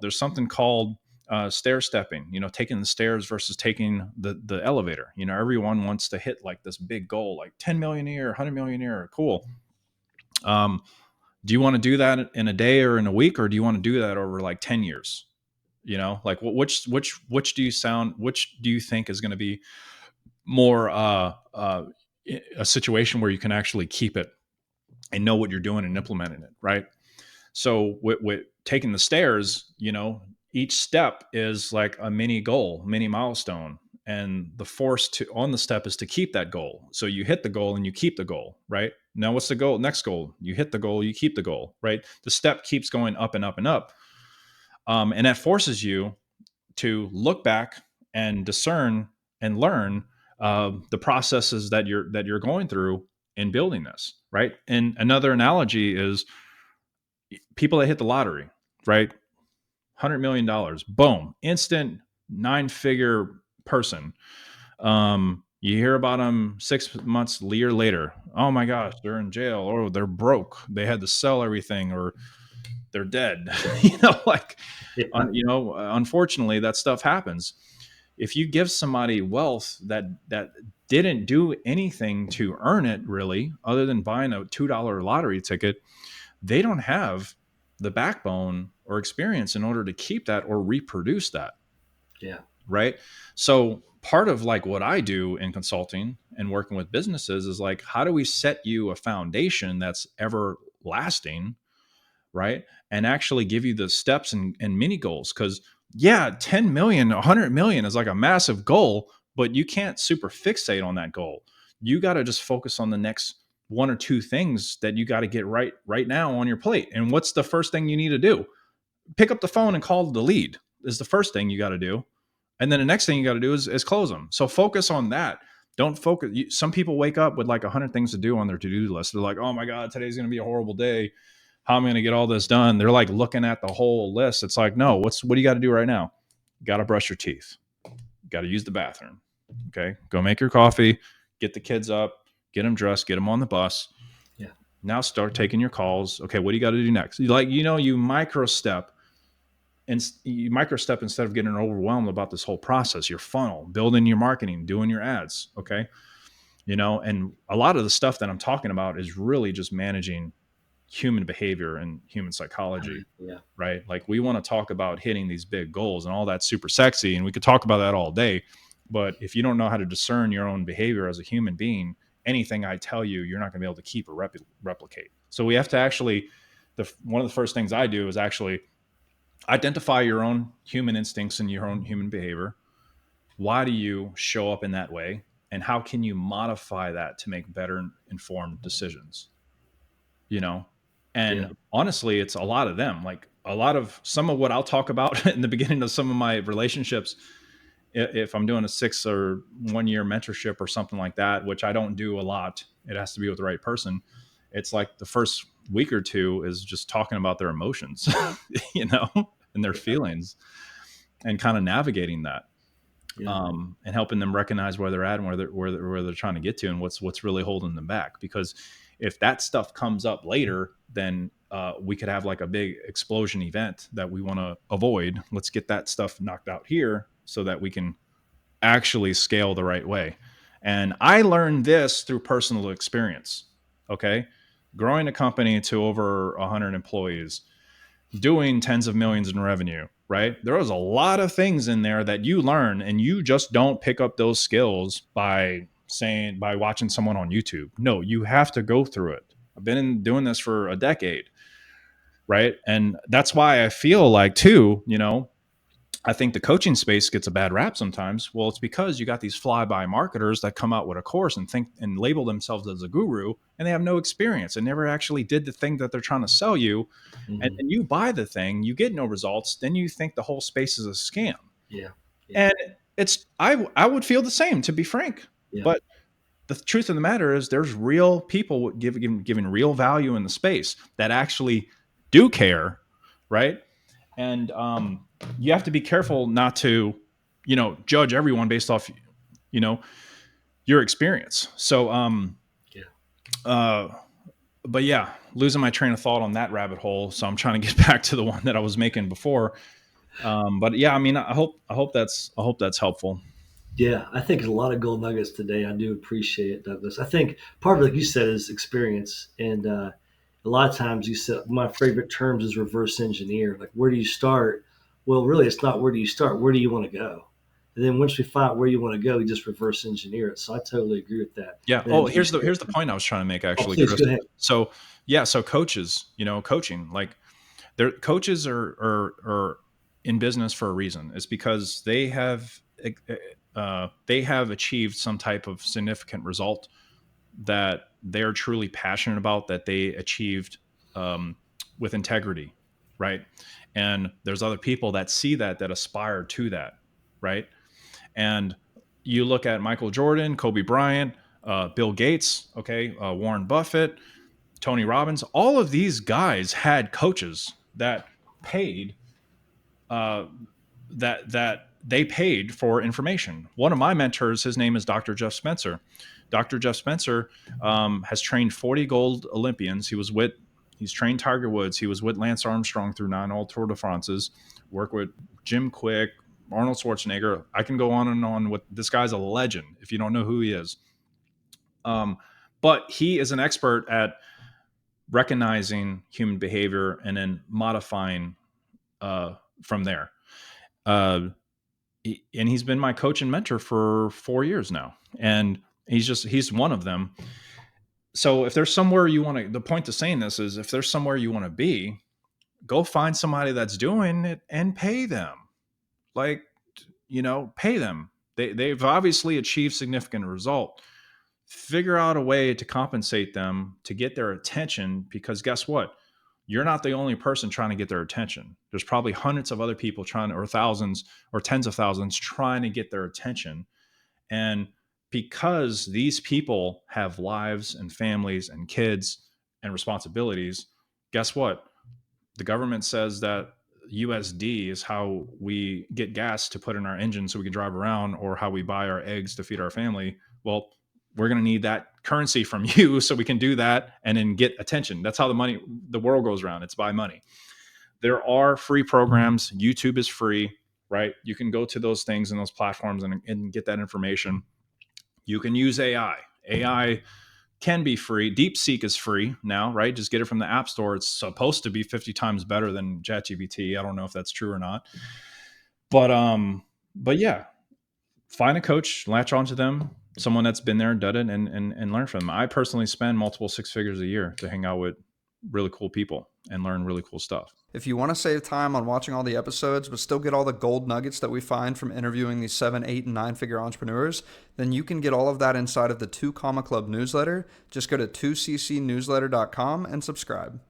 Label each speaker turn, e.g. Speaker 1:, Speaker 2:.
Speaker 1: there's something called stair-stepping, taking the stairs versus taking the elevator. Everyone wants to hit like this big goal, like 10 million a year, 100 million a year. Cool. Do you want to do that in a day or in a week, or do you want to do that over like 10 years? Like which do you think is going to be more a situation where you can actually keep it and know what you're doing and implementing it, right? So with taking the stairs, each step is like a mini goal, mini milestone. And the force on the step is to keep that goal. So you hit the goal and you keep the goal, right? Now what's the goal? Next goal. You hit the goal, you keep the goal, right? The step keeps going up and up and up. And that forces you to look back and discern and learn the processes that you're going through in building this, right? And another analogy is people that hit the lottery, right? $100 million, boom, instant 9-figure person. You hear about them 6 months, a year later. Oh my gosh, they're in jail, or they're broke. They had to sell everything, or they're dead. Unfortunately, that stuff happens. If you give somebody wealth that didn't do anything to earn it, really, other than buying a $2 lottery ticket, they don't have the backbone or experience in order to keep that or reproduce that.
Speaker 2: Yeah.
Speaker 1: Right. So part of like what I do in consulting and working with businesses is like, how do we set you a foundation that's everlasting, right? And actually give you the steps and mini goals. Because 10 million, 100 million is like a massive goal, but you can't super fixate on that goal. You got to just focus on the next one or two things that you got to get right now on your plate. And what's the first thing you need to do? Pick up the phone and call the lead is the first thing you got to do. And then the next thing you got to do is close them. So focus on that. Don't focus. Some people wake up with like 100 things to do on their to-do list. They're like, oh my God, today's going to be a horrible day. How am I going to get all this done? They're like looking at the whole list. It's like, no, what do you got to do right now? You got to brush your teeth. You got to use the bathroom. Okay. Go make your coffee, get the kids up, get them dressed, get them on the bus.
Speaker 2: Yeah.
Speaker 1: Now start taking your calls. Okay. What do you got to do next? You micro step. And you micro step instead of getting overwhelmed about this whole process, your funnel, building your marketing, doing your ads. Okay. And a lot of the stuff that I'm talking about is really just managing human behavior and human psychology.
Speaker 2: Yeah.
Speaker 1: Right. Like we want to talk about hitting these big goals and all that's super sexy. And we could talk about that all day. But if you don't know how to discern your own behavior as a human being, anything I tell you, you're not going to be able to keep or replicate. So we have to actually, one of the first things I do is actually identify your own human instincts and your own human behavior. Why do you show up in that way? And how can you modify that to make better informed decisions? And honestly, it's a lot of them. Like some of what I'll talk about in the beginning of some of my relationships, if I'm doing a 6 or 1 year mentorship or something like that, which I don't do a lot, it has to be with the right person. It's like the first week or two is just talking about their emotions, and their feelings, and kind of navigating that, and helping them recognize where they're at and where they're trying to get to, and what's really holding them back. Because if that stuff comes up later, then we could have like a big explosion event that we want to avoid. Let's get that stuff knocked out here so that we can actually scale the right way. And I learned this through personal experience. Okay. Growing a company to over 100 employees, doing tens of millions in revenue, right? There was a lot of things in there that you learn, and you just don't pick up those skills by watching someone on YouTube. No, you have to go through it. I've been doing this for a decade, right? And that's why I feel like too, I think the coaching space gets a bad rap sometimes. Well, it's because you got these fly-by marketers that come out with a course and think and label themselves as a guru, and they have no experience and never actually did the thing that they're trying to sell you. Mm-hmm. And then you buy the thing, you get no results, then you think the whole space is a scam.
Speaker 2: Yeah.
Speaker 1: And I would feel the same, to be frank. Yeah. But the truth of the matter is there's real people giving real value in the space that actually do care, right? And you have to be careful not to, judge everyone based off, your experience. So, but yeah, losing my train of thought on that rabbit hole. So I'm trying to get back to the one that I was making before. But yeah, I mean, I hope that's helpful.
Speaker 2: Yeah, I think there's a lot of gold nuggets today. I do appreciate it, Douglas. I think part of it, like you said, is experience. And a lot of times you said, my favorite terms is reverse engineer. Like, where do you start? Well, really, it's not where do you start, where do you want to go? And then once we find out where you want to go, you just reverse engineer it. So I totally agree with that.
Speaker 1: Yeah.
Speaker 2: And
Speaker 1: Oh,
Speaker 2: then you
Speaker 1: here's the point I was trying to make
Speaker 2: oh,
Speaker 1: actually,
Speaker 2: please
Speaker 1: Chris.
Speaker 2: go ahead.
Speaker 1: So yeah, so coaches, coaching, like their coaches are in business for a reason. It's because they have achieved some type of significant result that they're truly passionate about, that they achieved um, with integrity, right? And there's other people that see that aspire to that, right? And you look at Michael Jordan, Kobe Bryant, Bill Gates, okay, Warren Buffett, Tony Robbins. All of these guys had coaches that paid uh, that they paid for information. One of my mentors, his name is Dr. Jeff Spencer. Dr. Jeff Spencer has trained 40 gold Olympians. He's trained Tiger Woods. He was with Lance Armstrong through 9 all Tour de France's. Worked with Jim Quick, Arnold Schwarzenegger. I can go on and on with this guy's a legend if you don't know who he is. Um, but he is an expert at recognizing human behavior and then modifying from there. Uh, and he's been my coach and mentor for 4 years now, and he's one of them. So if there's somewhere you want to, the point to saying this is, if there's somewhere you want to be, go find somebody that's doing it and pay them. Like, pay them. They've obviously achieved significant result. Figure out a way to compensate them to get their attention, because guess what, you're not the only person trying to get their attention. There's probably hundreds of other people trying, or thousands or tens of thousands trying to get their attention. And because these people have lives and families and kids and responsibilities, guess what? The government says that USD is how we get gas to put in our engine so we can drive around, or how we buy our eggs to feed our family. Well, we're going to need that currency from you so we can do that and then get attention. That's how the world goes around. It's by money. There are free programs. YouTube is free, right? You can go to those things and those platforms and get that information. You can use AI. AI can be free. DeepSeek is free now, right? Just get it from the App Store. It's supposed to be 50 times better than ChatGPT. I don't know if that's true or not. But yeah, find a coach, latch onto them, someone that's been there, done it, and learn from them. I personally spend multiple six figures a year to hang out with really cool people and learn really cool stuff.
Speaker 3: If you want to save time on watching all the episodes, but still get all the gold nuggets that we find from interviewing these 7, 8, and 9-figure entrepreneurs, then you can get all of that inside of the 2 Comma Club newsletter. Just go to 2ccnewsletter.com and subscribe.